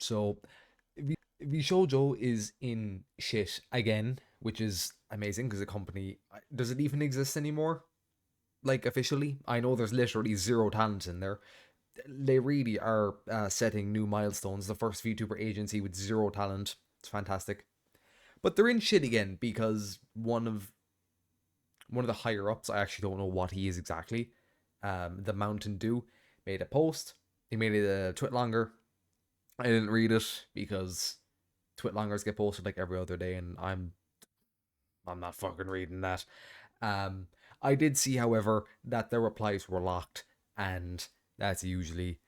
So Vshojo is in shit again, which is amazing because the company does it even exist anymore? Like officially, I know there's literally zero talent in there. They really are setting new milestones. The first VTuber agency with zero talent. It's fantastic. But they're in shit again because one of the higher ups, I actually don't know what he is exactly. The Mountain Dew made a post. He made it a tweet longer. I didn't read it because tweet longers get posted like every other day, and I'm not fucking reading that. Um, I did see, however, that the replies were locked, and that's usually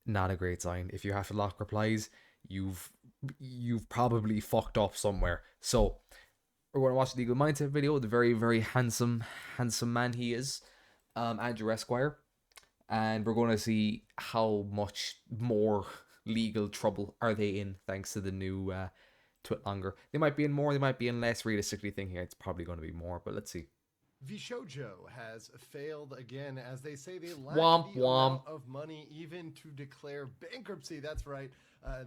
not a great sign. If you have to lock replies, you've you've probably fucked up somewhere. So we're going to watch the Legal Mindset video. The very very handsome man he is, Andrew Esquire, and we're going to see how much more legal trouble are they in thanks to the new twit longer. They might be in more, they might be in less. Realistically thinking, it's probably going to be more, but let's see. Vshojo has failed again, as they say they lack Womp the womp. amount of money even to declare bankruptcy. That's right.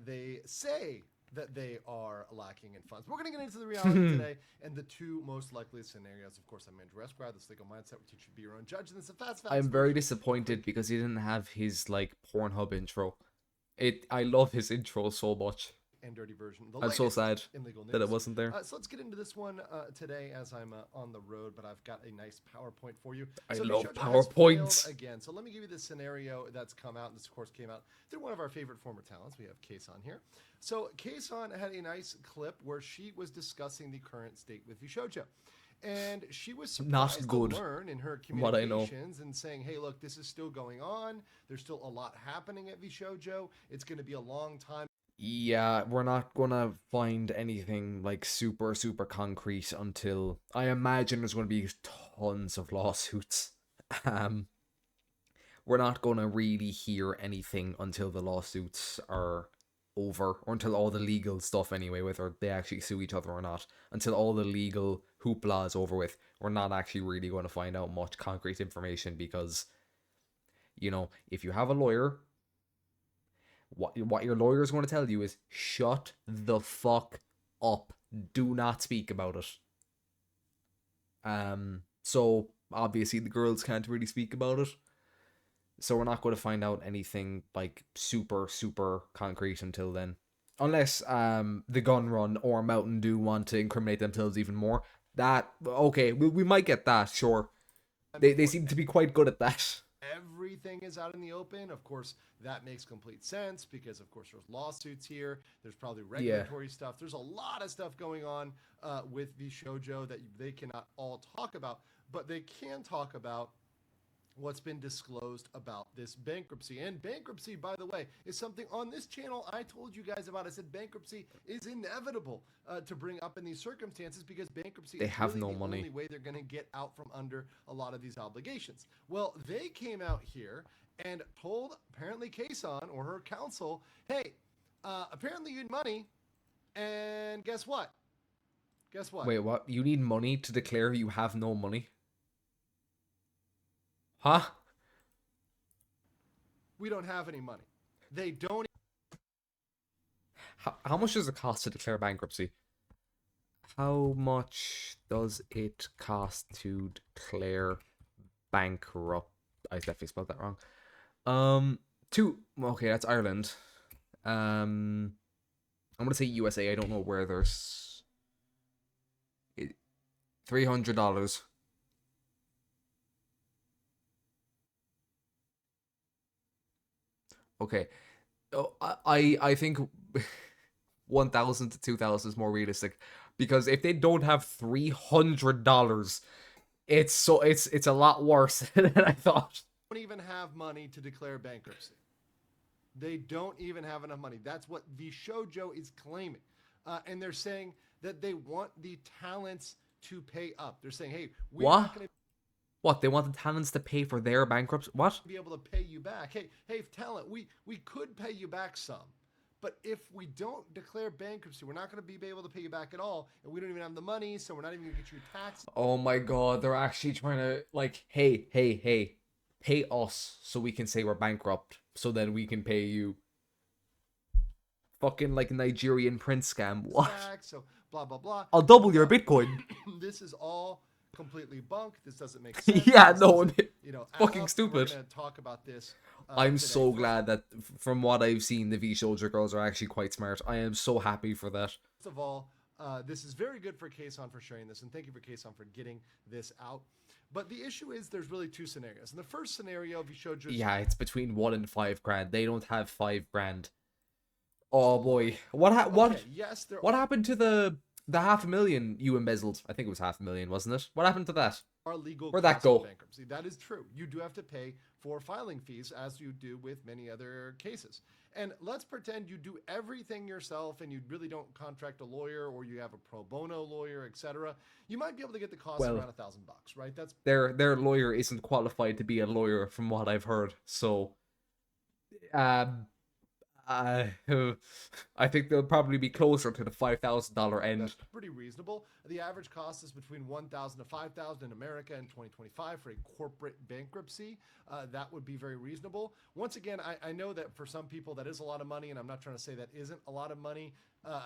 They say that they are lacking in funds. We're going to get into the reality today and the two most likely scenarios. Of course, I'm Andrew Esquire, this legal mindset, which you should be your own judge. And it's a fast I'm very version. disappointed because he didn't have his like Pornhub intro. I love his intro so much. And dirty version. The I'm so latest sad in legal news. that it wasn't there. So let's get into this one today as I'm on the road, but I've got a nice PowerPoint for you. I So love Vshojo has PowerPoints. failed again. So let me give you the scenario that's come out. And this, of course, came out through one of our favorite former talents. We have Kason here. So Kason had a nice clip where she was discussing the current state with Vshojo. And she was surprised Not good, to learn in her what I know. communications and saying, hey, look, this is still going on. There's still a lot happening at Vshojo. It's going to be a long time. Yeah, we're not gonna find anything like super concrete until I imagine there's gonna be tons of lawsuits. Um, we're not gonna really hear anything until the lawsuits are over, or until all the legal stuff anyway, whether they actually sue each other or not. Until all the legal hoopla is over with, we're not actually really going to find out much concrete information because, if you have a lawyer, what your lawyer is going to tell you is shut the fuck up. Do not speak about it. So obviously the girls can't really speak about it. So we're not going to find out anything like super concrete until then. Unless the Gun Run or Mountain Dew want to incriminate themselves even more. That okay, we might get that, sure. They seem to be quite good at that. Everything is out in the open. Of course, that makes complete sense because, of course, there's lawsuits here. There's probably Yeah. regulatory stuff. There's a lot of stuff going on with Vshojo that they cannot all talk about, but they can talk about what's been disclosed about this bankruptcy. And bankruptcy, by the way, is something on this channel I told you guys about. I said bankruptcy is inevitable to bring up in these circumstances because bankruptcy They is have really no the money. only way they're going to get out from under a lot of these obligations. Well, they came out here and told apparently Kason or her counsel, hey, apparently you need money, and guess what? Guess what? Wait, what? You need money to declare you have no money? Huh? We don't have any money. They don't. How much does it cost to declare bankruptcy? How much does it cost to declare bankrupt? I definitely spelled that wrong. Two. Okay, that's Ireland. I'm gonna say USA. I don't know where there's $300. Okay. Oh, I think 1,000 to 2,000 is more realistic because if they don't have $300, it's a lot worse than I thought. Don't even have money to declare bankruptcy. They don't even have enough money. That's what Vshojo is claiming. And they're saying that they want the talents to pay up. They're saying, hey, we're What? not going to What? They want the talents to pay for their bankruptcy? What? be able to pay you back. Hey, talent, we could pay you back some. But if we don't declare bankruptcy, we're not going to be able to pay you back at all. And we don't even have the money, so we're not even going to get you taxed. Oh my god, they're actually trying to, like, hey, pay us so we can say we're bankrupt, so then we can pay you. fucking like Nigerian prince scam. What? back, so blah blah blah. I'll double your Bitcoin. This is all completely bunk. This doesn't make sense. Yeah, This no, doesn't, it's add fucking up. stupid. We're going to talk about this I'm today. so glad that from what I've seen, the Vshojo girls are actually quite smart. I am so happy for that. First of all, this is very good for Kason for sharing this, and thank you for Kason for getting this out. But the issue is there's really two scenarios. In the first scenario, Vshojo... Yeah, it's between 1 and 5 grand. They don't have 5 grand. Oh boy, what yes, what happened to the 500,000 you embezzled? I think it was 500,000, wasn't it? What happened to that? are legal Where'd that costs of go? bankruptcy. That is true. You do have to pay for filing fees, as you do with many other cases. And let's pretend you do everything yourself and you really don't contract a lawyer, or you have a pro bono lawyer, etc. You might be able to get the cost Well, around $1,000, right? That's Their lawyer isn't qualified to be a lawyer, from what I've heard. So, um, uh, I think they'll probably be closer to the $5,000 end. That's pretty reasonable. The average cost is between $1,000 to $5,000 in America in 2025 for a corporate bankruptcy. That would be very reasonable. Once again, I know that for some people that is a lot of money, and I'm not trying to say that isn't a lot of money.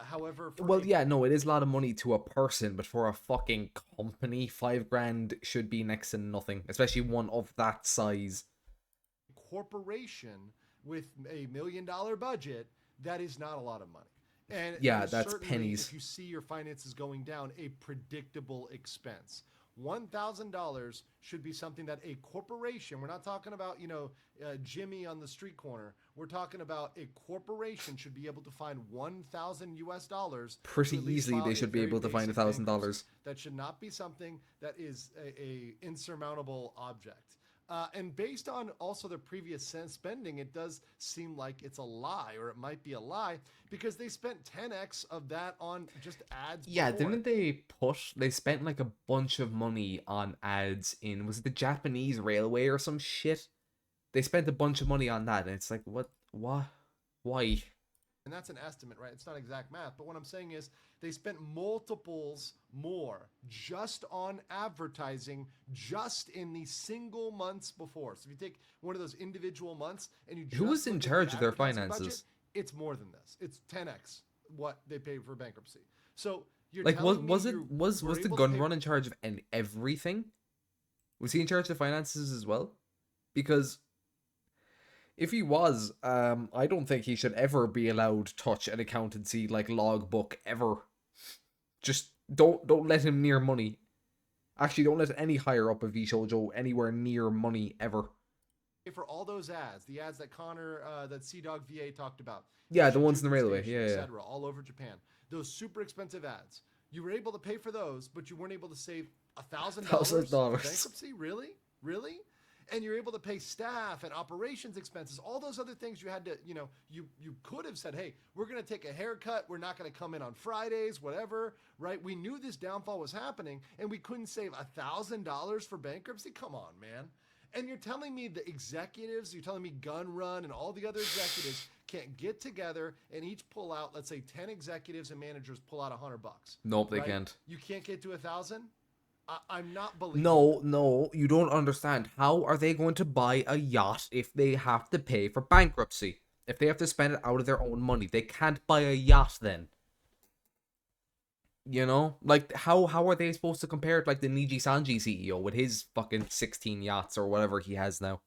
However, Well, yeah, no, it is a lot of money to a person, but for a fucking company, 5 grand should be next to nothing, especially one of that size. Corporation with a $1 million budget, that is not a lot of money. And Yeah, that is that's certainly, pennies. if you see your finances going down, a predictable expense. $1,000 should be something that a corporation, we're not talking about, Jimmy on the street corner. We're talking about a corporation should be able to find $1,000 Pretty to at least easily, file they a should be very able to find basic bankruptcy. $1,000. That should not be something that is a insurmountable object. And based on also the previous spending, it does seem like it's a lie, or it might be a lie, because they spent 10x of that on just ads. Yeah, before. didn't they spent like a bunch of money on ads in, was it the Japanese railway or some shit? They spent a bunch of money on that, and it's like, what, why? And that's an estimate, right? It's not exact math. But what I'm saying is they spent multiples more just on advertising just in the single months before. So if you take one of those individual months and you just Who was in look at charge the of their advertising finances? budget, it's more than this. It's 10x what they paid for bankruptcy. So you're Like, telling me was you the were able to gun pay- run in charge of everything? Was he in charge of the finances as well? Because if he was, I don't think he should ever be allowed touch an accountancy like logbook ever. Just don't let him near money. Actually, don't let any higher up of Vshojo anywhere near money ever. for all those ads, the ads that Connor, that Sea Dog VA talked about. Yeah, the ones in the railway. Station, Yeah, yeah. etc., all over Japan. Those super expensive ads. You were able to pay for those, but you weren't able to save $1,000 $1,000. bankruptcy. Really? And you're able to pay staff and operations expenses, all those other things you had to, you could have said, hey, we're going to take a haircut. We're not going to come in on Fridays, whatever, right? We knew this downfall was happening and we couldn't save $1,000 for bankruptcy. Come on, man. And you're telling me the executives, you're telling me Gun Run and all the other executives can't get together and each pull out, let's say 10 executives and managers pull out $100. Nope, they right? can't. You can't get to 1,000? I'm not believing. No, you don't understand. How are they going to buy a yacht if they have to pay for bankruptcy? If they have to spend it out of their own money, they can't buy a yacht then. Like, how are they supposed to compare it like the Niji Sanji CEO with his fucking 16 yachts or whatever he has now?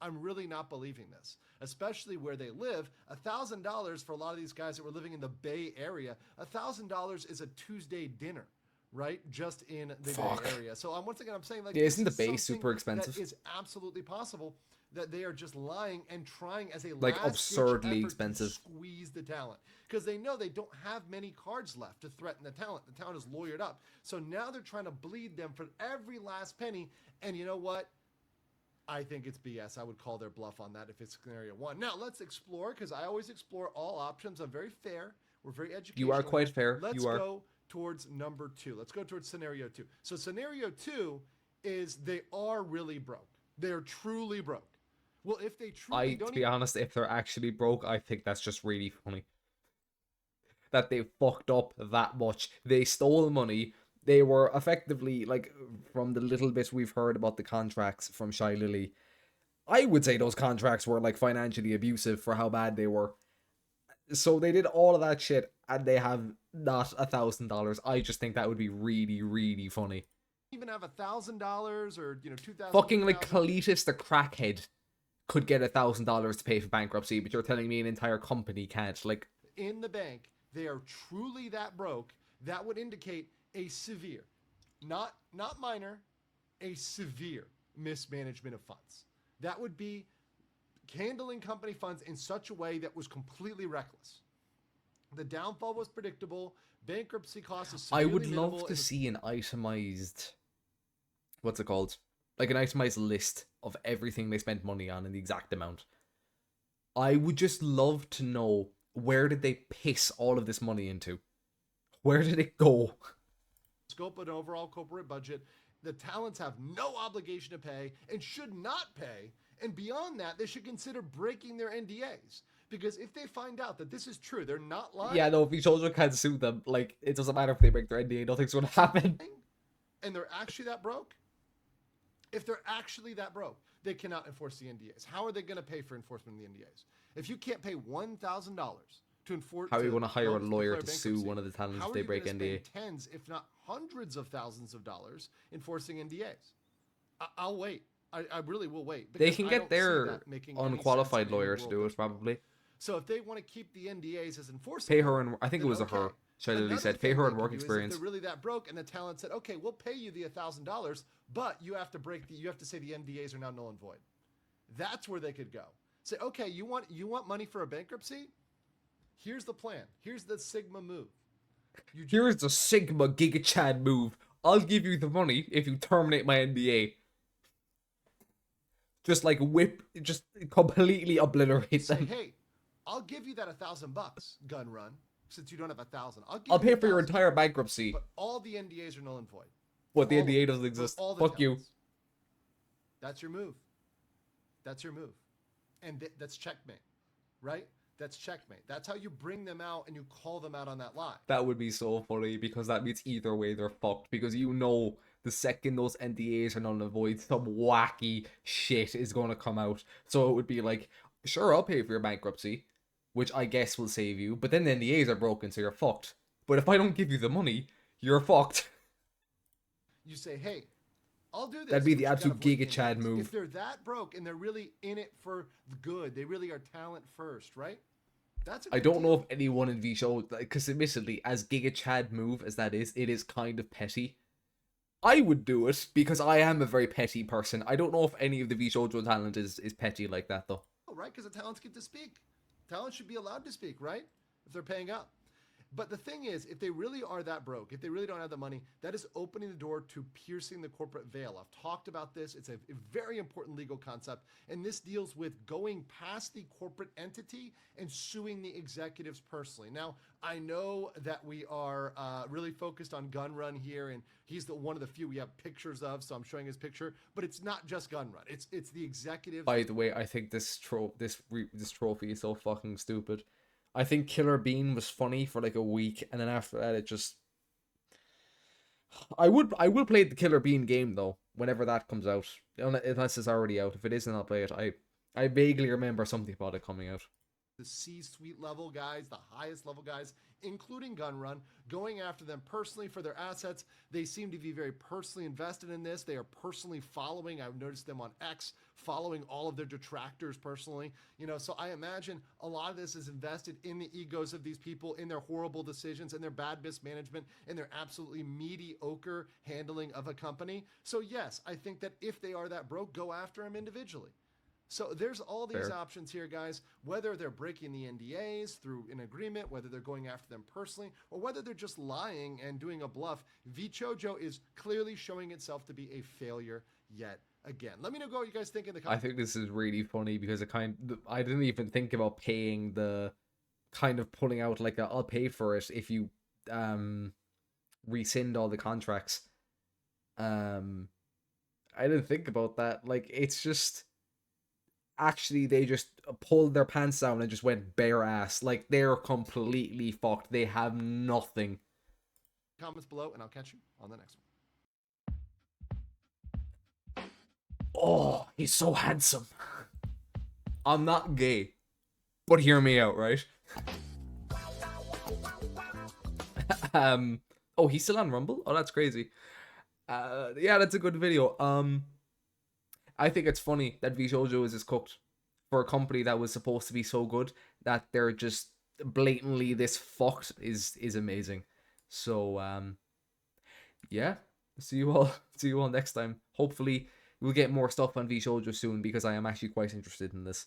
I'm really not believing this, especially where they live. $1,000 for a lot of these guys that were living in the Bay Area, $1,000 is a Tuesday dinner, right? Just in the Bay Area. So once again, I'm saying, like, yeah, isn't the this Bay is super expensive? That is absolutely possible. That they are just lying and trying as a Like, absurdly expensive. to squeeze the talent, because they know they don't have many cards left to threaten the talent. The talent is lawyered up, so now they're trying to bleed them for every last penny. And you know what? I think it's BS. I would call their bluff on that if it's scenario one. Now let's explore, because I always explore all options. I'm very fair. We're very educational. You are quite fair. Let's you are. go towards number two. Let's go towards scenario two. So scenario two is they are really broke. They're truly broke. Well, if they truly don't, to be honest, if they're actually broke, I think that's just really funny. That they fucked up that much. They stole money. They were effectively, like, from the little bit we've heard about the contracts from Shy Lily, I would say those contracts were, like, financially abusive for how bad they were. So they did all of that shit, and they have not $1,000. I just think that would be really, really funny. Even have $1,000 or 2,000, Fucking like 3,000 Cletus the crackhead could get $1,000 to pay for bankruptcy, but you're telling me an entire company can't. Like, in the bank. They are truly that broke. That would indicate a severe, not minor, a severe mismanagement of funds. That would be handling company funds in such a way that was completely reckless. The downfall was predictable. Bankruptcy costs is I severely would minimal. love to see an itemized, what's it called? Like an itemized list of everything they spent money on and the exact amount. I would just love to know, where did they piss all of this money into? Where did it go? Scope of an overall corporate budget. The talents have no obligation to pay and should not pay. And beyond that, they should consider breaking their NDAs. Because if they find out that this is true, they're not lying. Yeah, no, if Vshojo can't sue them, like, it doesn't matter if they break their NDA, nothing's gonna happen. And they're actually that broke. If they're actually that broke, they cannot enforce the NDAs. How are they going to pay for enforcement of the NDAs? If you can't pay $1,000 to enforce, how are you going to hire a lawyer to sue one of the talents if they break NDA? Tens, if not hundreds of thousands of dollars enforcing NDAs. I'll wait. I really will wait. They can get their unqualified lawyer to do it, probably. So if they want to keep the NDAs as enforceable, pay her, and I think it was her. She said, pay her and work experience. If they're really that broke, and the talent said, okay, we'll pay you the $1,000, but you have to say the NDAs are now null and void. That's where they could go. Say, okay, you want money for a bankruptcy? Here's the plan. Here's the Sigma move. Here's the Sigma Giga Chad move. I'll give you the money if you terminate my NDA. Just like just completely obliterate them. Say, hey, I'll give you that $1,000, gun run. Since you don't have 1,000, I'll pay for your entire bankruptcy. But all the NDAs are null and void. What, the NDA doesn't exist? Fuck you. That's your move. That's your move. And that's checkmate, right? That's checkmate. That's how you bring them out and you call them out on that lie. That would be so funny, because that means either way they're fucked. Because the second those NDAs are null and void, some wacky shit is going to come out. So it would be like, sure, I'll pay for your bankruptcy, which I guess will save you, but then the NDAs are broken, so you're fucked. But if I don't give you the money, you're fucked. You say, hey, I'll do this. That'd be the absolute Giga Chad move. If they're that broke and they're really in it for the good, they really are talent first, right? I don't know if anyone in Vshojo, because admittedly, as Giga Chad move as that is, it is kind of petty. I would do it, because I am a very petty person. I don't know if any of the Vshojo talent is petty like that, though. Oh, right, because the talents get to speak. Talent should be allowed to speak, right? If they're paying up. But the thing is, if they really are that broke, if they really don't have the money, that is opening the door to piercing the corporate veil. I've talked about this. It's a very important legal concept. And this deals with going past the corporate entity and suing the executives personally. Now, I know that we are really focused on Gun Run here, and he's one of the few we have pictures of, so I'm showing his picture. But it's not just Gun Run. It's the executives. By the way, I think this trophy is so fucking stupid. I think Killer Bean was funny for like a week, and then after that, it just. I will play the Killer Bean game though whenever that comes out, unless it's already out. If it isn't, I'll play it. I vaguely remember something about it coming out. The C-suite level guys, the highest level guys, including Gun Run, going after them personally for their assets. They seem to be very personally invested in this. They are personally following. I've noticed them on X following all of their detractors personally. So I imagine a lot of this is invested in the egos of these people, in their horrible decisions, and their bad mismanagement, and their absolutely mediocre handling of a company. So yes, I think that if they are that broke, go after them individually. So there's all these options here, guys, whether they're breaking the NDAs through an agreement, whether they're going after them personally, or whether they're just lying and doing a bluff. Vshojo is clearly showing itself to be a failure yet again. Let me know what you guys think in the comments. I think this is really funny because I didn't even think about paying the kind of pulling out like I'll pay for it if you rescind all the contracts. I didn't think about that. Like, it's just. Actually, they just pulled their pants down and just went bare ass. Like, they're completely fucked. They have nothing. Comments below, and I'll catch you on the next one. Oh, he's so handsome. I'm not gay, but hear me out, right? Oh, he's still on Rumble? Oh, that's crazy. Yeah, that's a good video. I think it's funny that Vshojo is just cooked for a company that was supposed to be so good that they're just blatantly this fucked is amazing. So yeah, see you all see you all next time. Hopefully we'll get more stuff on Vshojo soon because I am actually quite interested in this.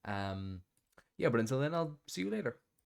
Yeah, but until then I'll see you later.